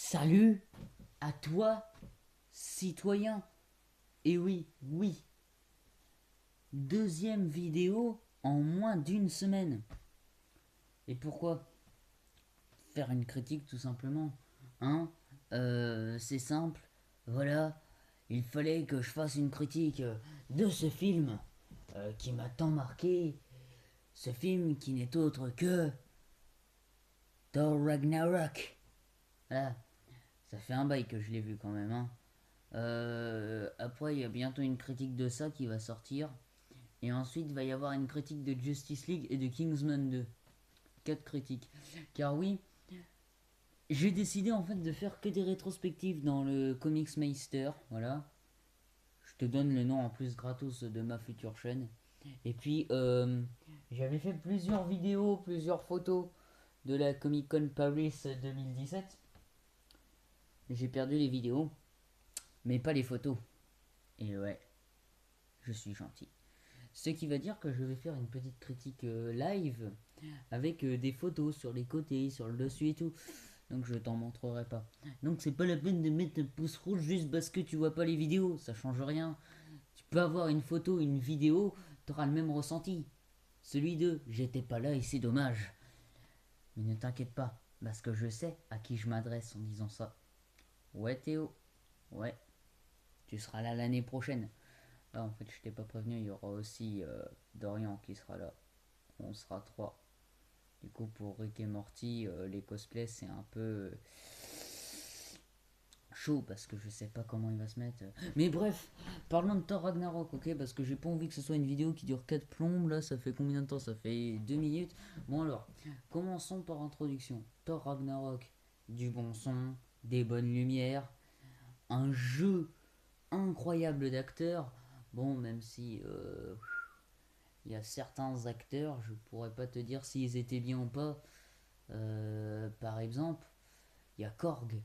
Salut à toi, citoyen. Et oui, oui, deuxième vidéo en moins d'une semaine. Et pourquoi? Faire une critique tout simplement. Hein. C'est simple. Voilà, il fallait que je fasse une critique de ce film qui m'a tant marqué. Ce film qui n'est autre que Thor Ragnarok. Voilà, ça fait un bail que je l'ai vu quand même. Hein. Après, il y a bientôt une critique de ça qui va sortir. Et ensuite, il va y avoir une critique de Justice League et de Kingsman 2. 4 critiques. Car oui, j'ai décidé en fait de faire que des rétrospectives dans le Comics Meister. Voilà. Je te donne le nom en plus gratos de ma future chaîne. Et puis, j'avais fait plusieurs vidéos, plusieurs photos de la Comic Con Paris 2017. J'ai perdu les vidéos, mais pas les photos. Et ouais, je suis gentil. Ce qui va dire que je vais faire une petite critique live avec des photos sur les côtés, sur le dessus et tout. Donc je t'en montrerai pas. Donc c'est pas la peine de mettre un pouce rouge juste parce que tu vois pas les vidéos, ça change rien. Tu peux avoir une photo, une vidéo, t'auras le même ressenti. Celui de j'étais pas là et c'est dommage. Mais ne t'inquiète pas, parce que je sais à qui je m'adresse en disant ça. Ouais Théo, ouais, tu seras là l'année prochaine. Ah en fait je t'ai pas prévenu, il y aura aussi Dorian qui sera là. On sera trois. Du coup, pour Rick et Morty, les cosplays, c'est un peu chaud parce que je sais pas comment il va se mettre. Mais bref, parlons de Thor Ragnarok, ok? Parce que j'ai pas envie que ce soit une vidéo qui dure 4 plombes. Là, ça fait combien de temps? Ça fait 2 minutes. Bon, alors, commençons par introduction. Thor Ragnarok, du bon son, des bonnes lumières, un jeu incroyable d'acteurs. Bon, même si il y a certains acteurs, je pourrais pas te dire s'ils étaient bien ou pas. Par exemple, il y a Korg.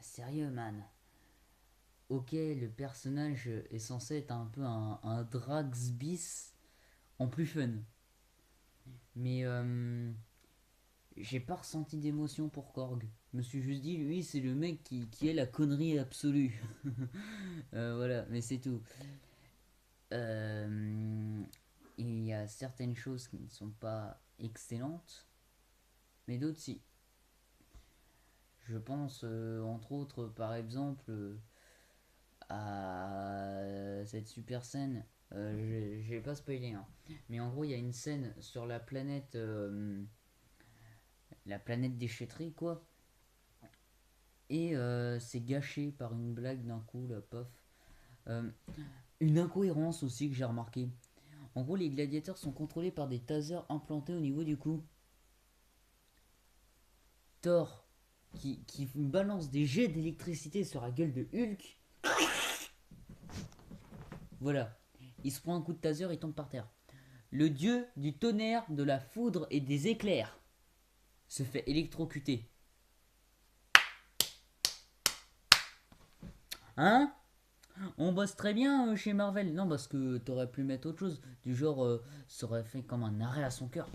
Sérieux, man. Ok, le personnage est censé être un peu un Drax bis en plus fun. Mais j'ai pas ressenti d'émotion pour Korg. Je me suis juste dit, lui, c'est le mec qui est la connerie absolue. Voilà, mais c'est tout. Euh, il y a certaines choses qui ne sont pas excellentes, mais d'autres si. Je pense entre autres par exemple à cette super scène. Je vais pas spoiler, hein. Mais en gros, il y a une scène sur la planète déchetterie, quoi. Et c'est gâché par une blague d'un coup, là, pof. Euh, une incohérence aussi que j'ai remarqué. En gros, les gladiateurs sont contrôlés par des tasers implantés au niveau du cou. Thor, qui balance des jets d'électricité sur la gueule de Hulk. Voilà. Il se prend un coup de taser, il tombe par terre. Le dieu du tonnerre, de la foudre et des éclairs se fait électrocuter. Hein? On bosse très bien chez Marvel. Non, parce que t'aurais pu mettre autre chose. Du genre, ça aurait fait comme un arrêt à son cœur.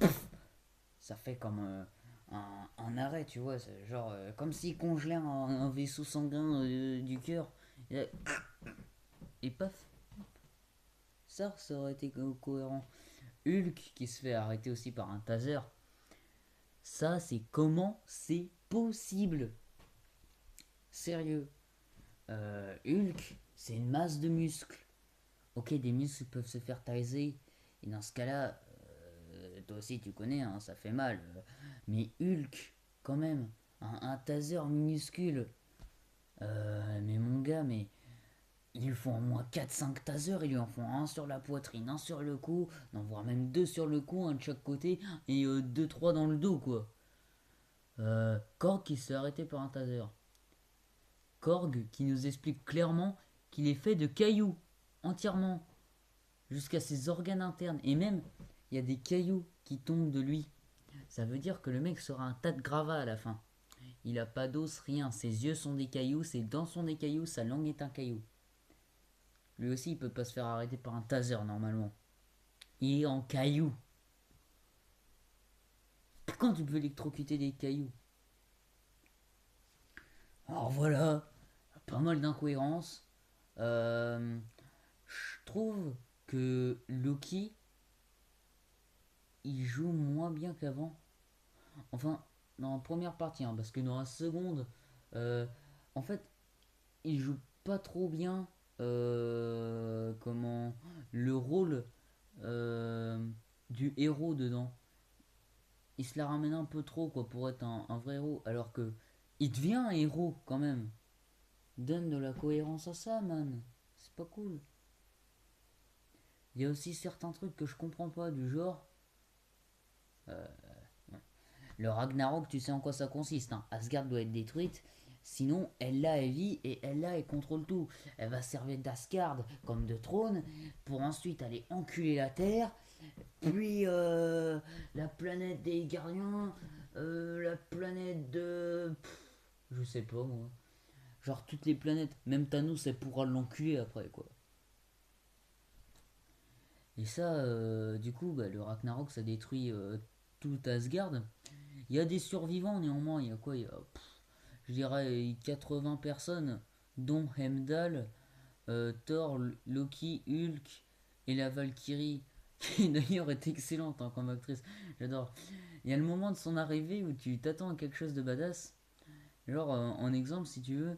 Ça fait comme un arrêt, tu vois. C'est genre, comme s'il congelait un vaisseau sanguin du cœur. Et paf. Ça aurait été cohérent. Hulk qui se fait arrêter aussi par un taser. Ça, c'est comment c'est possible? Sérieux. Hulk, c'est une masse de muscles. Ok, des muscles peuvent se faire taser. Et dans ce cas-là, toi aussi tu connais, hein, ça fait mal. Mais Hulk, quand même, un taser minuscule. Mais mon gars, mais ils lui font au moins 4-5 tasers. Ils lui en font un sur la poitrine, un sur le cou, non, voire même deux sur le cou, un de chaque côté, et 2-3 dans le dos, quoi. Korg qui se fait arrêter par un taser. Korg qui nous explique clairement qu'il est fait de cailloux, entièrement, jusqu'à ses organes internes. Et même, il y a des cailloux qui tombent de lui. Ça veut dire que le mec sera un tas de gravats à la fin. Il a pas d'os, rien. Ses yeux sont des cailloux, ses dents sont des cailloux, sa langue est un caillou. Lui aussi, il peut pas se faire arrêter par un taser normalement. Il est en caillou. Quand tu peux électrocuter des cailloux? Alors voilà, pas mal d'incohérences. Euh, je trouve que Loki, il joue moins bien qu'avant. Enfin, dans la première partie, hein, parce que dans la seconde, euh, en fait, il joue pas trop bien comment le rôle euh, du héros dedans. Il se la ramène un peu trop quoi pour être un vrai héros, alors que il devient un héros quand même. Donne de la cohérence à ça, man. C'est pas cool. Il y a aussi certains trucs que je comprends pas, du genre le Ragnarok, tu sais en quoi ça consiste. Hein. Asgard doit être détruite. Sinon, Ella, elle vit et Ella, elle contrôle tout. Elle va servir d'Asgard comme de trône pour ensuite aller enculer la Terre. Puis la planète des gardiens, la planète de. Je sais pas moi. Genre toutes les planètes. Même Thanos, elle pourra l'enculer après quoi. Et ça, du coup, bah, le Ragnarok, ça détruit tout Asgard. Il y a des survivants néanmoins. Il y a quoi? Il y a je dirais 80 personnes, dont Heimdall, Thor, Loki, Hulk et la Valkyrie, qui d'ailleurs est excellente hein, comme actrice, j'adore. Il y a le moment de son arrivée où tu t'attends à quelque chose de badass. Genre, en exemple, si tu veux,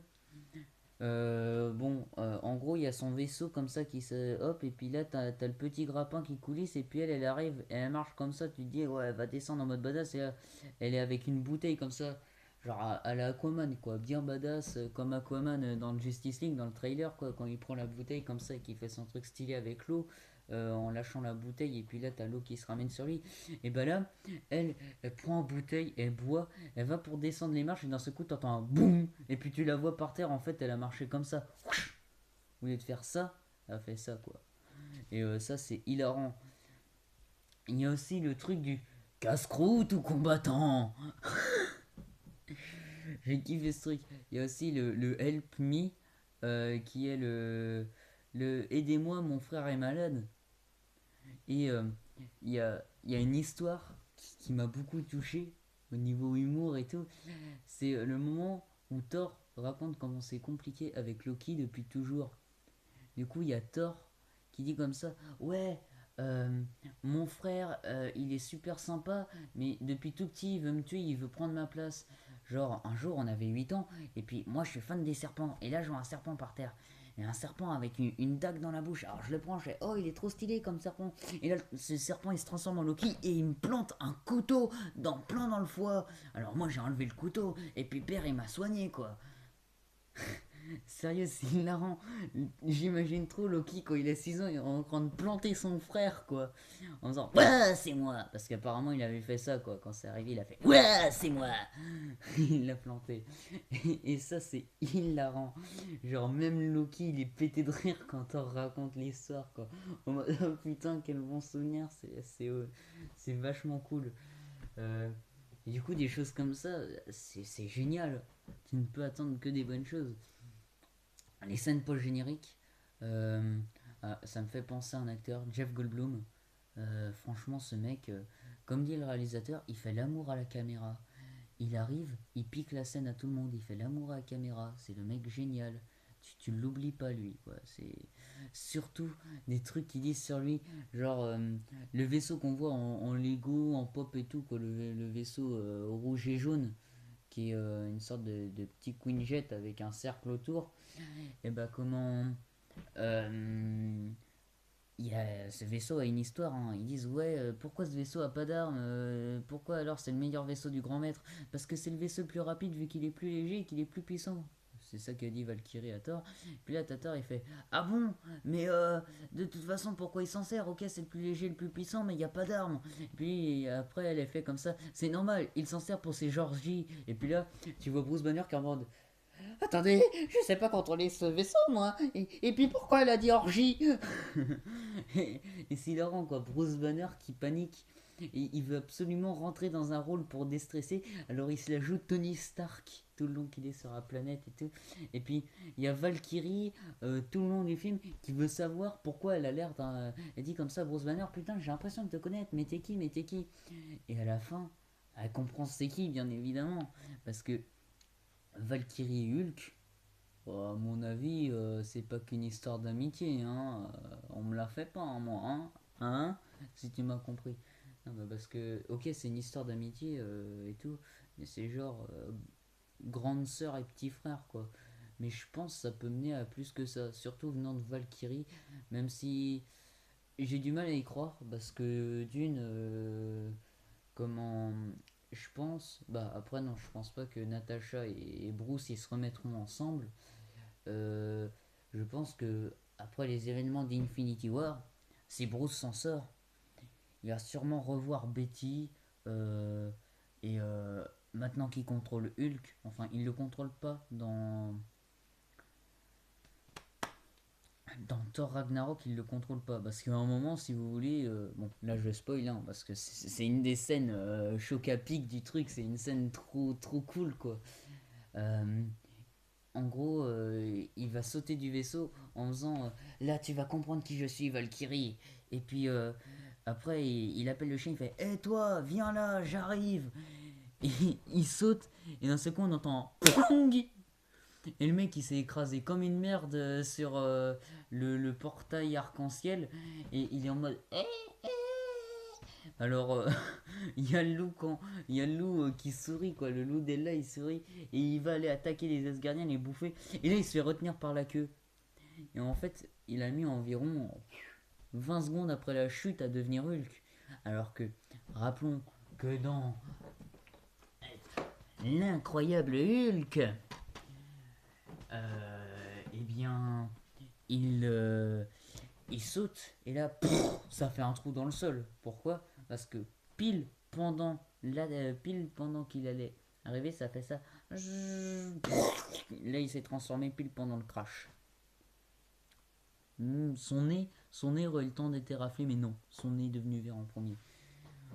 en gros, il y a son vaisseau comme ça qui se. Hop, et puis là, t'as le petit grappin qui coulisse, et puis elle arrive, et elle marche comme ça, tu te dis, ouais, elle va descendre en mode badass, et là, elle est avec une bouteille comme ça, genre à la Aquaman, quoi, bien badass, comme Aquaman dans le Justice League, dans le trailer, quoi, quand il prend la bouteille comme ça, et qu'il fait son truc stylé avec l'eau, en lâchant la bouteille, et puis là, t'as l'eau qui se ramène sur lui, et bah là, elle, elle prend une bouteille, elle boit, elle va pour descendre les marches et d'un seul coup t'entends un boum et puis tu la vois par terre en fait elle a marché comme ça. Au lieu de faire ça, elle a fait ça quoi. Et ça c'est hilarant. Il y a aussi le truc du casse-croûte ou combattant. J'ai kiffé ce truc. Il y a aussi le help me qui est le aidez-moi mon frère est malade. Et il y a une histoire qui m'a beaucoup touché au niveau humour et tout. C'est le moment où Thor raconte comment c'est compliqué avec Loki depuis toujours. Du coup, il y a Thor qui dit comme ça ouais, euh, mon frère, il est super sympa, mais depuis tout petit, il veut me tuer, il veut prendre ma place. Genre, un jour, on avait 8 ans, et puis moi, je suis fan des serpents, et là, je vois un serpent par terre. Et un serpent avec une dague dans la bouche. Alors je le prends, je fais oh, il est trop stylé comme serpent. Et là, ce serpent il se transforme en Loki et il me plante un couteau plein dans le foie. Alors moi j'ai enlevé le couteau et puis père il m'a soigné quoi. Sérieux, c'est hilarant. J'imagine trop Loki quand il a 6 ans, il est en train de planter son frère, quoi. En disant ouais, c'est moi. Parce qu'apparemment, il avait fait ça, quoi. Quand c'est arrivé, il a fait ouais, c'est moi. Il l'a planté. Et ça, c'est hilarant. Genre, même Loki, il est pété de rire quand on raconte l'histoire, quoi. En mode, oh putain, quel bon souvenir. C'est vachement cool. Euh, et du coup, des choses comme ça, c'est génial. Tu ne peux attendre que des bonnes choses. Les scènes post-génériques, euh, ça me fait penser à un acteur, Jeff Goldblum. Franchement, ce mec, comme dit le réalisateur, il fait l'amour à la caméra. Il arrive, il pique la scène à tout le monde, il fait l'amour à la caméra. C'est le mec génial. Tu l'oublies pas, lui. Quoi. C'est surtout des trucs qu'ils disent sur lui, genre le vaisseau qu'on voit en Lego, en pop et tout, quoi, le vaisseau rouge et jaune, qui est une sorte de petit Quinjet avec un cercle autour. Et bah comment euh, ce vaisseau a une histoire. Hein. Ils disent ouais, pourquoi ce vaisseau a pas d'armes pourquoi alors c'est le meilleur vaisseau du grand maître? Parce que c'est le vaisseau le plus rapide vu qu'il est plus léger et qu'il est plus puissant. C'est ça qu'a dit Valkyrie à Thor. Puis là, Thor il fait ah bon, mais de toute façon, pourquoi il s'en sert? Ok, c'est le plus léger, le plus puissant, mais il n'y a pas d'armes. Puis après, elle est fait comme ça. C'est normal, il s'en sert pour ses Georgies. Et puis là, tu vois Bruce Banner qui est en mode attendez, je sais pas contrôler ce vaisseau, moi. Et puis pourquoi elle a dit orgie? Et c'est hilarant, quoi. Bruce Banner qui panique. Et il veut absolument rentrer dans un rôle pour déstresser. Alors il se la joue Tony Stark tout le long qu'il est sur la planète et tout. Et puis il y a Valkyrie tout le long du film qui veut savoir pourquoi elle a l'air d'un. Elle dit comme ça Bruce Banner putain, j'ai l'impression de te connaître, mais t'es qui, mais t'es qui? Et à la fin, elle comprend c'est qui, bien évidemment. Parce que Valkyrie et Hulk, à mon avis, c'est pas qu'une histoire d'amitié, hein. On me la fait pas, hein, moi, hein. Hein. Si tu m'as compris. Non, bah parce que, ok, c'est une histoire d'amitié et tout, mais c'est genre grande sœur et petit frère, quoi. Mais je pense que ça peut mener à plus que ça, surtout venant de Valkyrie, même si j'ai du mal à y croire, parce que d'une, comment, je pense, bah après non, je pense pas que Natasha et Bruce ils se remettront ensemble. Euh, je pense que après les événements d'Infinity War, si Bruce s'en sort, il va sûrement revoir Betty euh, et maintenant qu'il contrôle Hulk, enfin il le contrôle pas dans Thor Ragnarok, il le contrôle pas parce qu'à un moment, si vous voulez, bon là je spoil hein, parce que c'est une des scènes choc à pic du truc, c'est une scène trop cool quoi. Euh, En gros, il va sauter du vaisseau en faisant là tu vas comprendre qui je suis Valkyrie. Et puis après il appelle le chien, il fait hé hey, toi viens là j'arrive. Et il saute et d'un second on entend Pong. Et le mec il s'est écrasé comme une merde sur le portail arc-en-ciel et il est en mode alors il y a le loup il y a le loup qui sourit quoi, le loup d'Ella il sourit et il va aller attaquer les Asgardiens, les bouffer et là il se fait retenir par la queue. Et en fait, il a mis environ 20 secondes après la chute à devenir Hulk. Alors que, rappelons que dans l'incroyable Hulk, eh bien, il, euh, il saute et là, ça fait un trou dans le sol. Pourquoi? Parce que pile pendant qu'il allait arriver, ça fait ça. Là, il s'est transformé pile pendant le crash. Son nez aurait eu le temps d'être raflé, mais non, son nez est devenu vert en premier.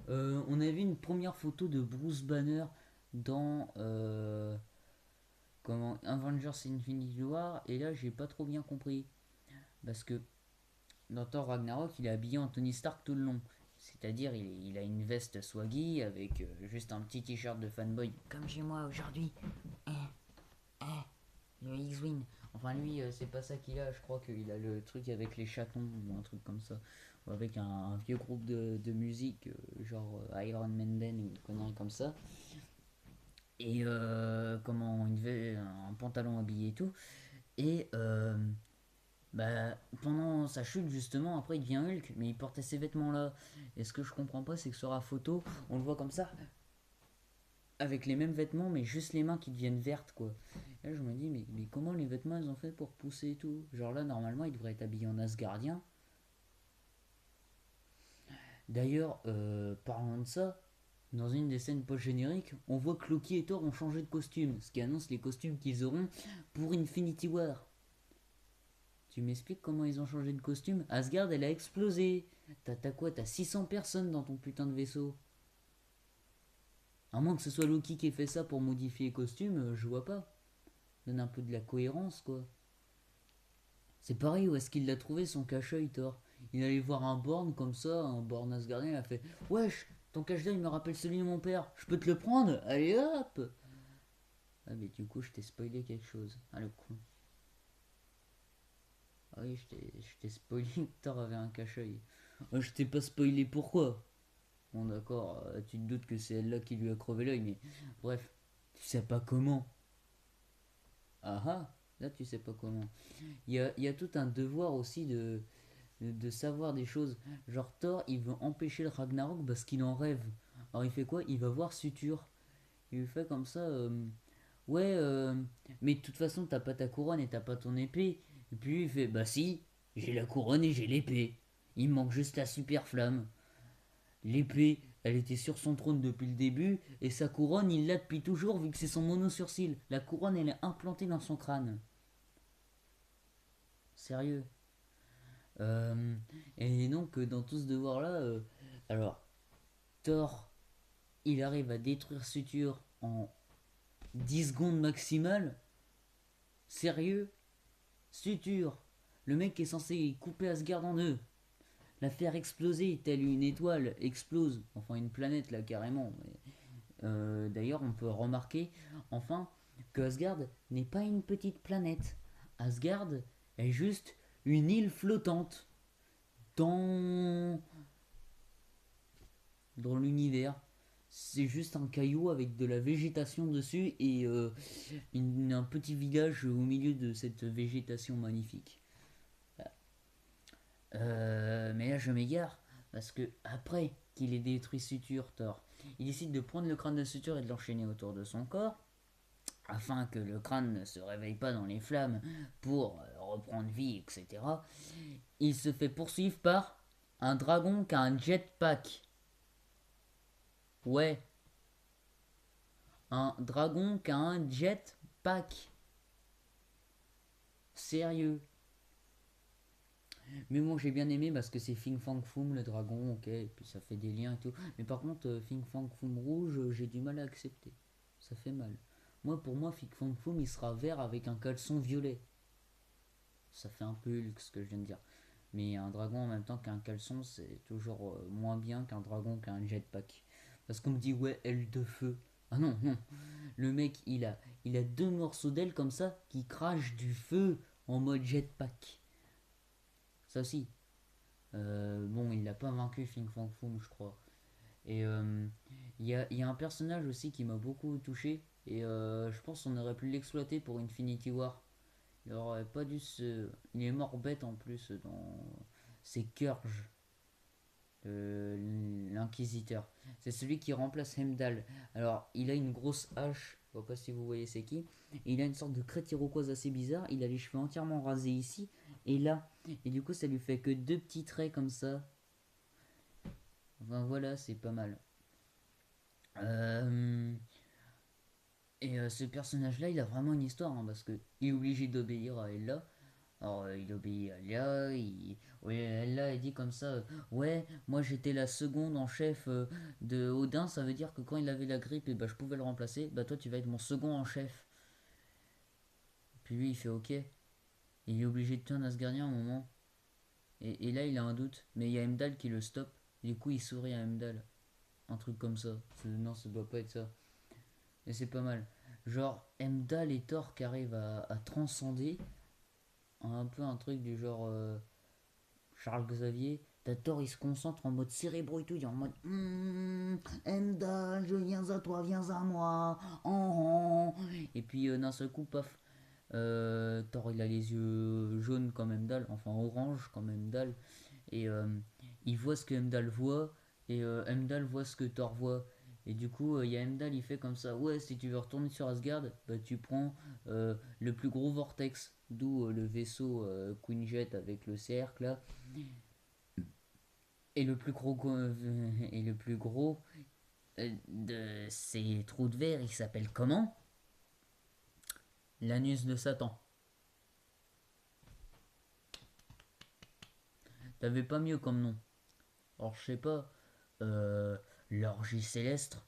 On a vu une première photo de Bruce Banner dans comment Avengers Infinity War, et là j'ai pas trop bien compris. Parce que dans Thor Ragnarok, il est habillé en Tony Stark tout le long. C'est-à-dire, il a une veste swaggy avec juste un petit t-shirt de fanboy, comme chez moi aujourd'hui. Eh, le X-Wing. Enfin, lui, c'est pas ça qu'il a. Je crois qu'il a le truc avec les chatons ou un truc comme ça. Ou avec un vieux groupe de musique, genre Iron Maiden ou une connerie comme ça. Et comment il avait un pantalon habillé et tout. Et bah, pendant sa chute, justement, après il devient Hulk, mais il portait ces vêtements-là. Et ce que je comprends pas, c'est que sur la photo, on le voit comme ça, avec les mêmes vêtements, mais juste les mains qui deviennent vertes, quoi. Et là, je me dis, mais comment les vêtements ils ont fait pour pousser et tout? Genre là, normalement, il devrait être habillé en Asgardien. D'ailleurs, parlant de ça, dans une des scènes post-génériques, on voit que Loki et Thor ont changé de costume, ce qui annonce les costumes qu'ils auront pour Infinity War. Tu m'expliques comment ils ont changé de costume? Asgard, elle a explosé. T'as quoi? T'as 600 personnes dans ton putain de vaisseau. À moins que ce soit Loki qui ait fait ça pour modifier les costumes, je vois pas. Donne un peu de la cohérence, quoi. C'est pareil, où est-ce qu'il l'a trouvé son cache-œil, Thor? Il allait voir un borne comme ça, un borne asgardien, il a fait wesh, ton cache-œil me rappelle celui de mon père, je peux te le prendre? Allez hop! Ah, mais du coup, je t'ai spoilé quelque chose. Ah, le con. Ah oui, je t'ai spoilé que Thor avait un cache-œil. Ah, je t'ai pas spoilé pourquoi. Bon, d'accord, tu te doutes que c'est elle là qui lui a crevé l'œil, mais bref, tu sais pas comment. Ah ah, là tu sais pas comment. Il y a tout un devoir aussi de savoir des choses. Genre Thor, il veut empêcher le Ragnarok parce qu'il en rêve. Alors il fait quoi? Il va voir Suture. Il lui fait comme ça, ouais, mais de toute façon t'as pas ta couronne et t'as pas ton épée. Et puis lui, il fait, bah si, j'ai la couronne et j'ai l'épée. Il me manque juste la super flamme. L'épée, elle était sur son trône depuis le début, et sa couronne, il l'a depuis toujours vu que c'est son mono-sourcil. La couronne, elle est implantée dans son crâne. Sérieux. Euh, et donc, dans tout ce devoir-là, alors, Thor, il arrive à détruire Suture en 10 secondes maximales. Sérieux. Suture, le mec qui est censé couper Asgard en deux, la faire exploser telle une étoile explose, enfin une planète là carrément. D'ailleurs, on peut remarquer, enfin, que Asgard n'est pas une petite planète. Asgard est juste une île flottante dans, dans l'univers. C'est juste un caillou avec de la végétation dessus et un petit village au milieu de cette végétation magnifique. Mais là, je m'égare parce que après qu'il ait détruit Suture, Thor, il décide de prendre le crâne de Suture et de l'enchaîner autour de son corps afin que le crâne ne se réveille pas dans les flammes pour reprendre vie, etc. Il se fait poursuivre par un dragon qui a un jetpack. Ouais, un dragon qui a un jetpack. Sérieux. Mais moi j'ai bien aimé parce que c'est Fing Fang Foom le dragon, ok, et puis ça fait des liens et tout. Mais par contre, Fing Fang Foom rouge, j'ai du mal à accepter. Ça fait mal. Moi, pour moi, Fing Fang Foom il sera vert avec un caleçon violet. Ça fait un peu Hulk ce que je viens de dire. Mais un dragon en même temps qu'un caleçon, c'est toujours moins bien qu'un dragon qu'un jetpack. Parce qu'on me dit, ouais, aile de feu. Ah non, non. Le mec, il a deux morceaux d'aile comme ça qui crachent du feu en mode jetpack. Ça aussi. Bon, il l'a pas vaincu, Fing Fang Foom, je crois. Et il y a un personnage aussi qui m'a beaucoup touché. Et je pense qu'on aurait pu l'exploiter pour Infinity War. Il aurait pas dû se. Il est mort bête en plus dans. C'est Kurge, l'inquisiteur. C'est celui qui remplace Hemdall. Alors, il a une grosse hache. Je sais pas si vous voyez c'est qui. Et il a une sorte de crête iroquoise assez bizarre. Il a les cheveux entièrement rasés ici et là. Et du coup, ça lui fait que deux petits traits comme ça. Enfin voilà, c'est pas mal. Euh, Et ce personnage-là, il a vraiment une histoire, hein, parce que il est obligé d'obéir à Ella. Alors, il obéit à Ella, ouais, Ella, elle dit comme ça, ouais, moi j'étais la seconde en chef de Odin, ça veut dire que quand il avait la grippe, et bah, je pouvais le remplacer, bah toi tu vas être mon second en chef. Puis lui, il fait ok, et il est obligé de tuer un Asgardien à un moment. Et là, il a un doute, mais il y a Heimdall qui le stoppe, et du coup, il sourit à Heimdall. Un truc comme ça. Non, ça doit pas être ça. Et c'est pas mal. Genre, Heimdall et Thor qui arrivent à transcender un peu un truc du genre Charles Xavier. T'as Thor, il se concentre en mode cérébro et tout, il est en mode Heimdall, je viens à toi, viens à moi. Oh, oh. Et puis d'un seul coup, paf. Thor, il a les yeux jaunes comme Heimdall, enfin orange comme Heimdall. Et il voit ce que Heimdall voit. Et Heimdall voit ce que Thor voit. Et du coup, il y a Heimdall, il fait comme ça. Ouais, si tu veux retourner sur Asgard, bah, tu prends le plus gros vortex. D'où le vaisseau Quinjet avec le cercle là. Et le plus gros, et le plus gros de ces trous de verre, il s'appelle comment? L'anus de Satan. T'avais pas mieux comme nom. Alors, je sais pas. L'orgie céleste.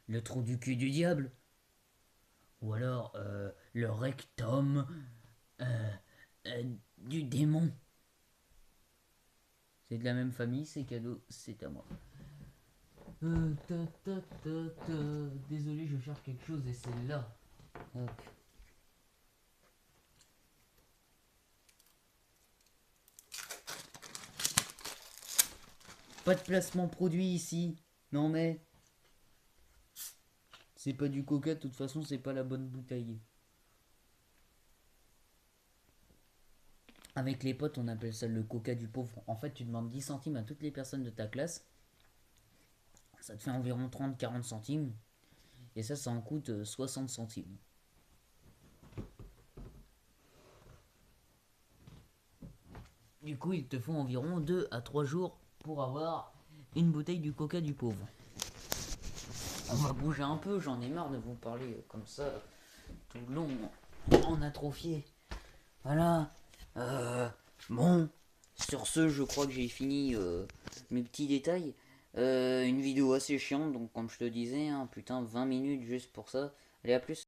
Le trou du cul du diable. Ou alors le rectum euh, euh, du démon. C'est de la même famille, c'est cadeau, c'est à moi. Ta, ta, ta, ta. Désolé, je cherche quelque chose et c'est là. Hop. Pas de placement produit ici. Non mais. C'est pas du coca, de toute façon, c'est pas la bonne bouteille. Avec les potes, on appelle ça le coca du pauvre. En fait, tu demandes 10 centimes à toutes les personnes de ta classe. Ça te fait environ 30-40 centimes. Et ça en coûte 60 centimes. Du coup, il te faut environ 2 à 3 jours pour avoir une bouteille du coca du pauvre. On va bouger un peu, j'en ai marre de vous parler comme ça tout le long en atrophié. Voilà. Bon, sur ce, je crois que j'ai fini mes petits détails. Une vidéo assez chiante, donc comme je te disais, hein, putain, 20 minutes juste pour ça. Allez, à plus.